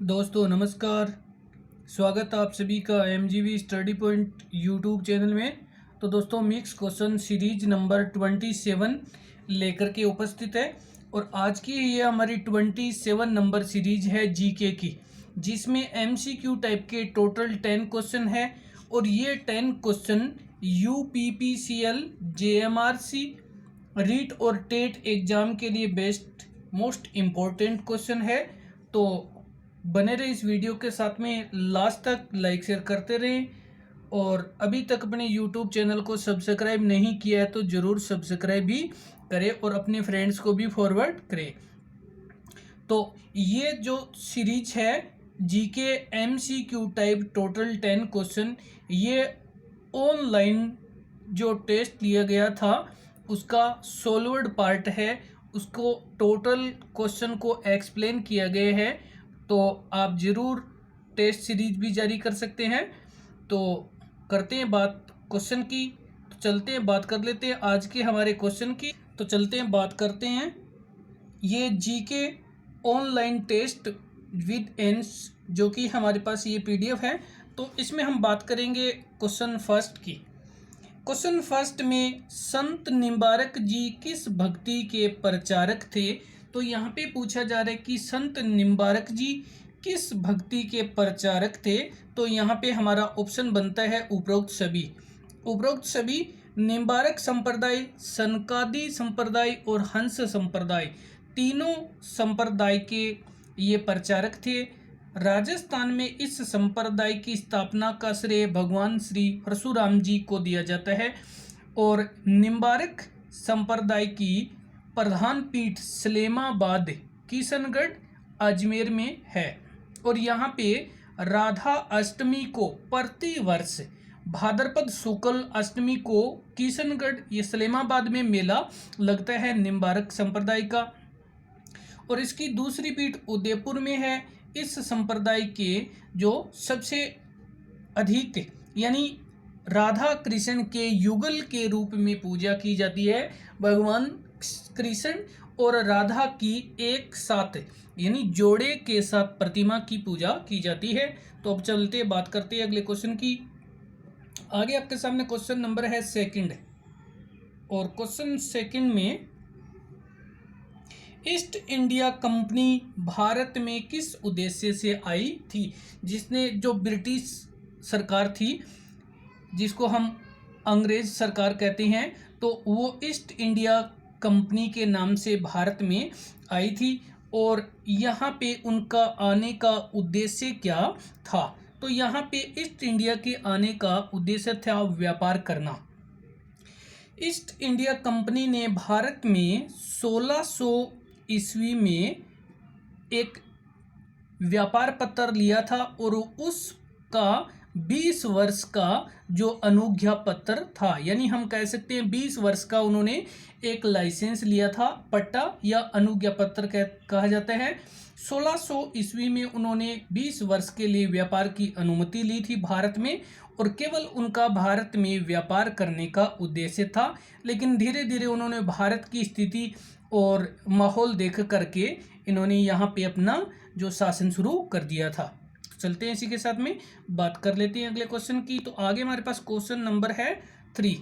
दोस्तों नमस्कार। स्वागत है आप सभी का MGV study point YouTube channel में। तो दोस्तों मिक्स क्वेश्चन सीरीज नंबर 27 लेकर के उपस्थित है और आज की ये हमारी 27 नंबर सीरीज है जीके की, जिसमें MCQ टाइप के टोटल 10 क्वेश्चन है और ये 10 क्वेश्चन UPPCL JMRC रीट और टेट एग्जाम के लिए बेस्ट मोस्ट इम्पोर्टेंट क्वेश्चन है। तो बने रहे इस वीडियो के साथ में, लास्ट तक लाइक शेयर करते रहें और अभी तक अपने यूट्यूब चैनल को सब्सक्राइब नहीं किया है तो ज़रूर सब्सक्राइब भी करें और अपने फ्रेंड्स को भी फॉरवर्ड करें। तो ये जो सीरीज है GK MCQ type total 10 question, ये ऑनलाइन जो टेस्ट लिया गया था उसका सॉल्व्ड पार्ट है। उसको टोटल क्वेश्चन को एक्सप्लेन किया गया है, तो आप ज़रूर टेस्ट सीरीज भी जारी कर सकते हैं। तो करते हैं बात क्वेश्चन की, तो चलते हैं बात कर लेते हैं आज के हमारे क्वेश्चन की। तो चलते हैं बात करते हैं ये जीके ऑनलाइन टेस्ट विद एंस, जो कि हमारे पास ये PDF है। तो इसमें हम बात करेंगे क्वेश्चन फर्स्ट की। क्वेश्चन फर्स्ट में संत निम्बारक जी किस भक्ति के प्रचारक थे? तो यहाँ पे पूछा जा रहा है कि संत निम्बारक जी किस भक्ति के प्रचारक थे। तो यहाँ पे हमारा ऑप्शन बनता है उपरोक्त सभी। उपरोक्त सभी निम्बारक संप्रदाय, सनकादि संप्रदाय और हंस संप्रदाय, तीनों संप्रदाय के ये प्रचारक थे। राजस्थान में इस संप्रदाय की स्थापना का श्रेय भगवान श्री परशुराम जी को दिया जाता है और निम्बारक संप्रदाय की प्रधान पीठ सलेमाबाद, किशनगढ़, अजमेर में है। और यहाँ पे राधा अष्टमी को प्रतिवर्ष भाद्रपद शुक्ल अष्टमी को किशनगढ़ ये सलेमाबाद में मेला लगता है निम्बारक संप्रदाय का। और इसकी दूसरी पीठ उदयपुर में है। इस संप्रदाय के जो सबसे अधिक यानी राधा कृष्ण के युगल के रूप में पूजा की जाती है। भगवान कृष्ण और राधा की एक साथ यानी जोड़े के साथ प्रतिमा की पूजा की जाती है। तो अब चलते बात करते हैं अगले क्वेश्चन की। आगे आपके सामने क्वेश्चन नंबर है सेकंड, और क्वेश्चन सेकंड में ईस्ट इंडिया कंपनी भारत में किस उद्देश्य से आई थी? जिसने जो ब्रिटिश सरकार थी, जिसको हम अंग्रेज सरकार कहते हैं, तो वो ईस्ट इंडिया कंपनी के नाम से भारत में आई थी। और यहाँ पे उनका आने का उद्देश्य क्या था? तो यहाँ पे ईस्ट इंडिया के आने का उद्देश्य था व्यापार करना। ईस्ट इंडिया कंपनी ने भारत में 1600 ईस्वी में एक व्यापार पत्र लिया था और उसका 20 वर्ष का जो अनुज्ञा पत्र था, यानी हम कह सकते हैं 20 वर्ष का उन्होंने एक लाइसेंस लिया था, पट्टा या अनुज्ञा पत्र कहा जाता है। 1600 ईस्वी में उन्होंने 20 वर्ष के लिए व्यापार की अनुमति ली थी भारत में, और केवल उनका भारत में व्यापार करने का उद्देश्य था। लेकिन धीरे धीरे उन्होंने भारत की स्थिति और माहौल देख करके इन्होंने यहाँ पे अपना जो शासन शुरू कर दिया था। चलते हैं इसी के साथ में बात कर लेते हैं अगले क्वेश्चन की। तो आगे हमारे पास क्वेश्चन नंबर है 3।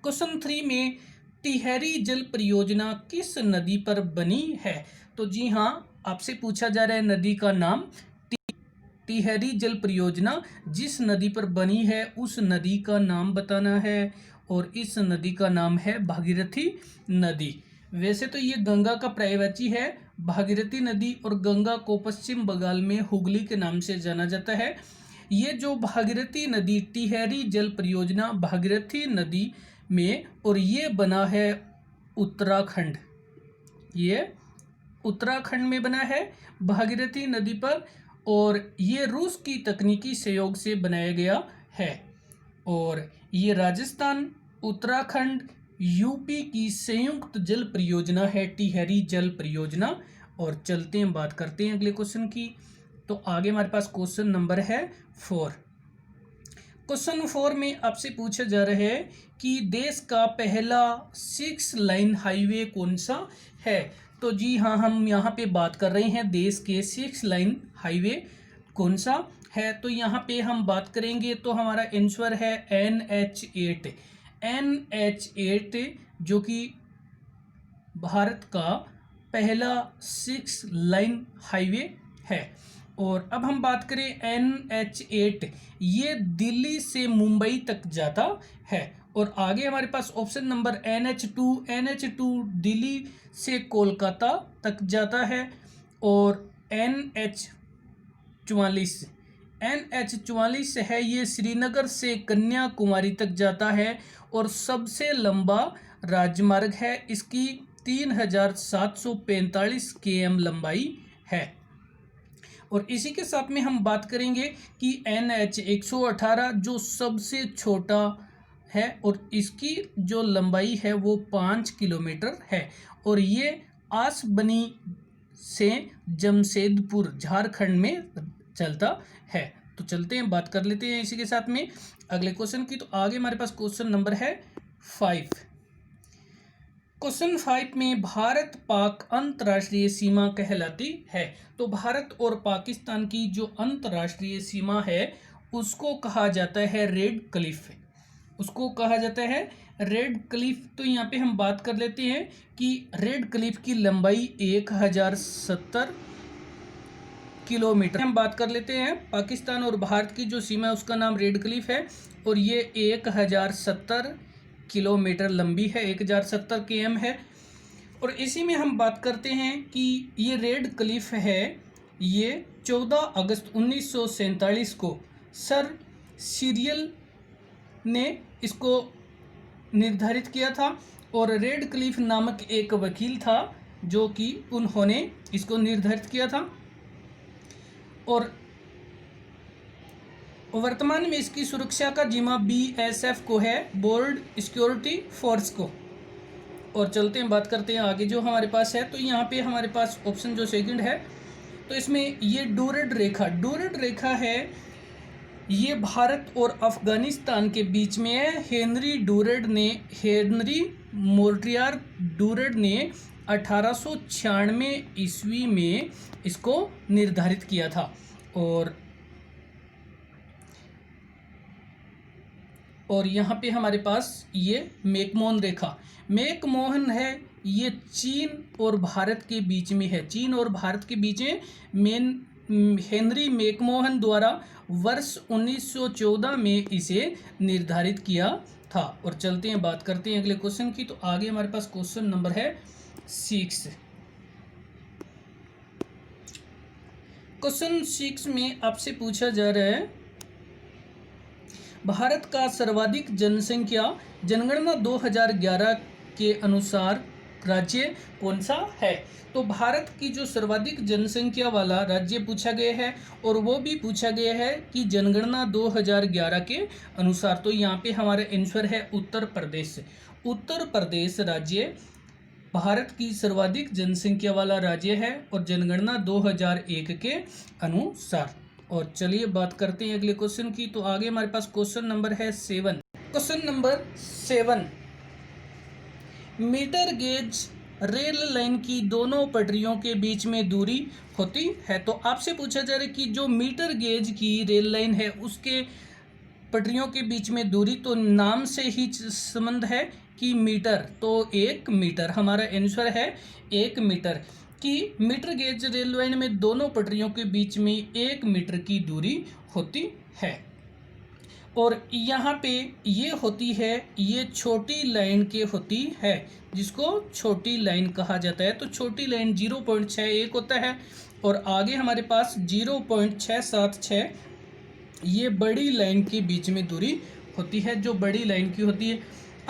क्वेश्चन 3 में टिहरी जल परियोजना किस नदी पर बनी है? तो जी हाँ, आपसे पूछा जा रहा है नदी का नाम। टिहरी जल परियोजना जिस नदी पर बनी है उस नदी का नाम बताना है, और इस नदी का नाम है भागीरथी नदी। वैसे तो ये गंगा का पर्यायवाची है भागीरथी नदी, और गंगा को पश्चिम बंगाल में हुगली के नाम से जाना जाता है। ये जो भागीरथी नदी, टिहरी जल परियोजना भागीरथी नदी में, और ये बना है उत्तराखंड। ये उत्तराखंड में बना है भागीरथी नदी पर, और ये रूस की तकनीकी सहयोग से बनाया गया है। और ये राजस्थान, उत्तराखंड, यूपी की संयुक्त जल परियोजना है टिहरी जल परियोजना। और चलते हैं बात करते हैं अगले क्वेश्चन की। तो आगे हमारे पास क्वेश्चन नंबर है 4। क्वेश्चन 4 में आपसे पूछा जा रहा है कि देश का पहला 6 लाइन हाईवे कौन सा है? तो जी हाँ, हम यहाँ पे बात कर रहे हैं देश के 6 लाइन हाईवे कौन सा है। तो यहाँ पे हम बात करेंगे तो हमारा आंसर है NH8। NH8 जो कि भारत का पहला 6 लाइन हाईवे है। और अब हम बात करें NH8, ये दिल्ली से मुंबई तक जाता है। और आगे हमारे पास option number NH2, NH2 Delhi से कोलकाता तक जाता है। और NH44, NH44 है, ये श्रीनगर से कन्याकुमारी तक जाता है और सबसे लंबा राजमार्ग है। इसकी 3745 km लंबाई है। और इसी के साथ में हम बात करेंगे कि NH118 जो सबसे छोटा है और इसकी जो लंबाई है वो 5 किलोमीटर है। और ये आसबनी से जमशेदपुर झारखंड में चलता है। तो चलते हैं, बात कर लेते हैं इसी के साथ में अगले क्वेश्चन की। तो आगे हमारे पास क्वेश्चन नंबर है 5। क्वेश्चन 5 में भारत पाक अंतर्राष्ट्रीय सीमा कहलाती है। तो भारत और पाकिस्तान की जो अंतर्राष्ट्रीय सीमा है उसको कहा जाता है रेड क्लिफ, उसको कहा जाता है रेड क्लिफ। तो यहाँ पे हम बात कर लेते हैं कि रेड क्लिफ की लंबाई 1070 किलोमीटर। हम बात कर लेते हैं पाकिस्तान और भारत की जो सीमा है उसका नाम रेड क्लिफ है और ये 1070 किलोमीटर लंबी है, 1070 km है। और इसी में हम बात करते हैं कि ये रेड क्लिफ है, ये 14 अगस्त 1947 को सर सीरियल ने इसको निर्धारित किया था। और रेड क्लिफ नामक एक वकील था जो कि उन्होंने इसको निर्धारित किया था। और वर्तमान में इसकी सुरक्षा का जिम्मा BSF को है, बोर्ड सिक्योरिटी फोर्स को। और चलते हैं, बात करते हैं आगे जो हमारे पास है। तो यहाँ पे हमारे पास ऑप्शन जो सेकंड है तो इसमें ये डूरेड रेखा है, ये भारत और अफगानिस्तान के बीच में है। हेनरी मोर्टियर डूरेड ने 1896 ईस्वी में इसको निर्धारित किया था। और यहाँ पे हमारे पास ये मैकमोहन है, ये चीन और भारत के बीच में है। चीन और भारत के बीच में हेनरी मैकमोहन द्वारा वर्ष 1914 में इसे निर्धारित किया था। और चलते हैं, बात करते हैं अगले क्वेश्चन की। तो आगे हमारे पास क्वेश्चन नंबर है 6। क्वेश्चन 6 में आपसे पूछा जा रहा है भारत का सर्वाधिक जनसंख्या जनगणना 2011 के अनुसार राज्य कौन सा है। तो भारत की जो सर्वाधिक जनसंख्या वाला राज्य पूछा गया है और वो भी पूछा गया है कि जनगणना 2011 के अनुसार। तो यहाँ पे हमारा आंसर है उत्तर प्रदेश। उत्तर प्रदेश राज्य भारत की सर्वाधिक जनसंख्या वाला राज्य है और जनगणना 2001 के अनुसार। और चलिए बात करते हैं अगले क्वेश्चन की। तो आगे हमारे पास क्वेश्चन नंबर है 7। Question number 7, meter gauge rail line की दोनों पटरियों के बीच में दूरी होती है। तो आपसे पूछा जा रहा है कि जो मीटर गेज की रेल लाइन है उसके पटरियों के बीच में दूरी, तो नाम से ही संबंध है कि मीटर, तो 1 मीटर हमारा आंसर है 1 मीटर। कि मीटर गेज रेल लाइन में दोनों पटरियों के बीच में 1 मीटर की दूरी होती है। और यहाँ पे ये होती है, ये छोटी लाइन के होती है जिसको छोटी लाइन कहा जाता है। तो छोटी लाइन 0.61 होता है और आगे हमारे पास 0.676 ये बड़ी लाइन के बीच में दूरी होती है जो बड़ी लाइन की होती है।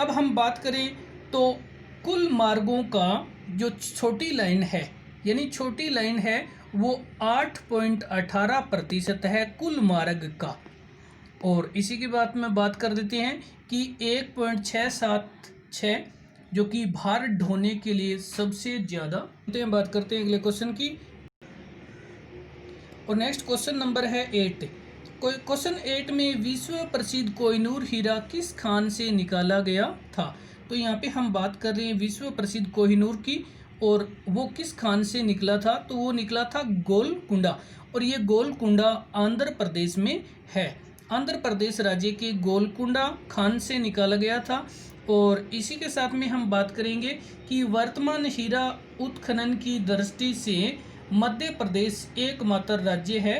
अब हम बात करें तो कुल मार्गों का जो छोटी लाइन है, यानी छोटी लाइन है वो 8.18% है कुल मार्ग का। और इसी की बात कर देते हैं कि 1.676 जो कि भार ढोने के लिए सबसे ज़्यादा। बात करते हैं अगले क्वेश्चन की। और नेक्स्ट क्वेश्चन नंबर है 8। क्वेश्चन 8 में विश्व प्रसिद्ध कोहिनूर हीरा किस खान से निकाला गया था। तो यहाँ पे हम बात कर रहे हैं विश्व प्रसिद्ध कोहिनूर की और वो किस खान से निकला था, तो वो निकला था गोलकुंडा, और ये गोलकुंडा आंध्र प्रदेश में है। आंध्र प्रदेश राज्य के गोलकुंडा खान से निकाला गया था। और इसी के साथ में हम बात करेंगे कि वर्तमान हीरा उत्खनन की दृष्टि से मध्य प्रदेश एकमात्र राज्य है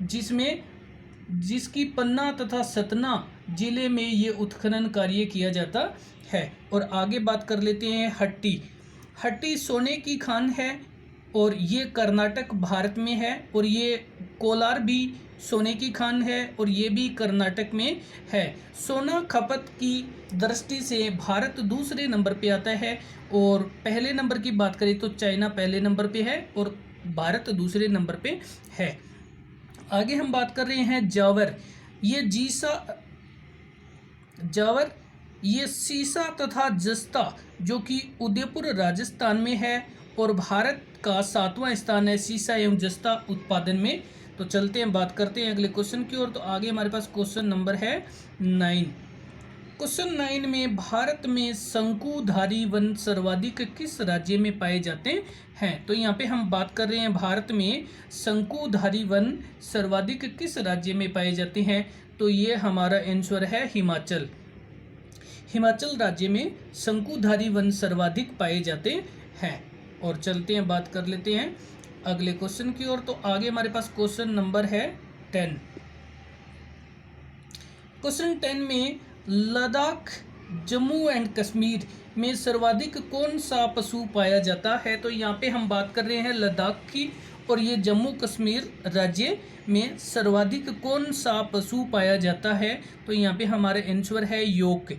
जिसकी पन्ना तथा सतना जिले में ये उत्खनन कार्य किया जाता है। और आगे बात कर लेते हैं हट्टी। हट्टी सोने की खान है और ये कर्नाटक भारत में है। और ये कोलार भी सोने की खान है और ये भी कर्नाटक में है। सोना खपत की दृष्टि से भारत दूसरे नंबर पे आता है, और पहले नंबर की बात करें तो चाइना पहले नंबर पे है और भारत दूसरे नंबर पे है। आगे हम बात कर रहे हैं जावर। ये सीसा तथा जस्ता जो कि उदयपुर राजस्थान में है और भारत का 7वां स्थान है सीसा एवं जस्ता उत्पादन में। तो चलते हैं बात करते हैं अगले क्वेश्चन की ओर। तो आगे हमारे पास क्वेश्चन नंबर है 9। क्वेश्चन 9 में भारत में शंकुधारी वन सर्वाधिक किस राज्य में पाए जाते हैं। तो यहाँ पे हम बात कर रहे हैं भारत में शंकुधारी वन सर्वाधिक किस राज्य में पाए जाते हैं। तो ये हमारा आंसर है हिमाचल। हिमाचल राज्य में शंकुधारी वन सर्वाधिक पाए जाते हैं। और चलते हैं बात कर लेते हैं अगले क्वेश्चन की ओर। तो आगे हमारे पास क्वेश्चन नंबर है 10। क्वेश्चन 10 में लद्दाख जम्मू एंड कश्मीर में सर्वाधिक कौन सा पशु पाया जाता है। तो यहाँ पे हम बात कर रहे हैं लद्दाख की, और ये जम्मू कश्मीर राज्य में सर्वाधिक कौन सा पशु पाया जाता है। तो यहाँ पे हमारा आंसर है योक।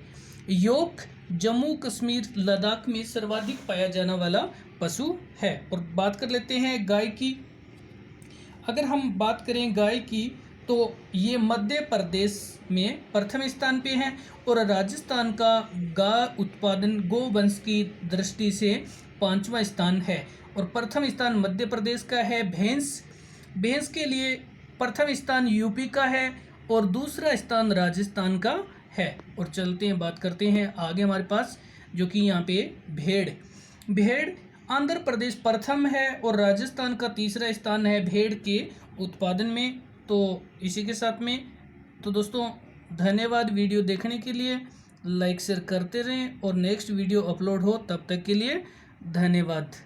योक जम्मू कश्मीर लद्दाख में सर्वाधिक पाया जाने वाला पशु है। और बात कर लेते हैं गाय की। अगर हम बात करें गाय की तो ये मध्य प्रदेश में प्रथम स्थान पे है, और राजस्थान का गाय उत्पादन गोवंश की दृष्टि से 5वां स्थान है। और प्रथम स्थान मध्य प्रदेश का है। भैंस के लिए प्रथम स्थान यूपी का है और दूसरा स्थान राजस्थान का है। और चलते हैं बात करते हैं आगे हमारे पास जो कि यहाँ पे भेड़ आंध्र प्रदेश प्रथम है और राजस्थान का तीसरा स्थान है भेड़ के उत्पादन में। तो इसी के साथ में तो दोस्तों धन्यवाद वीडियो देखने के लिए। लाइक शेयर करते रहें और नेक्स्ट वीडियो अपलोड हो तब तक के लिए धन्यवाद।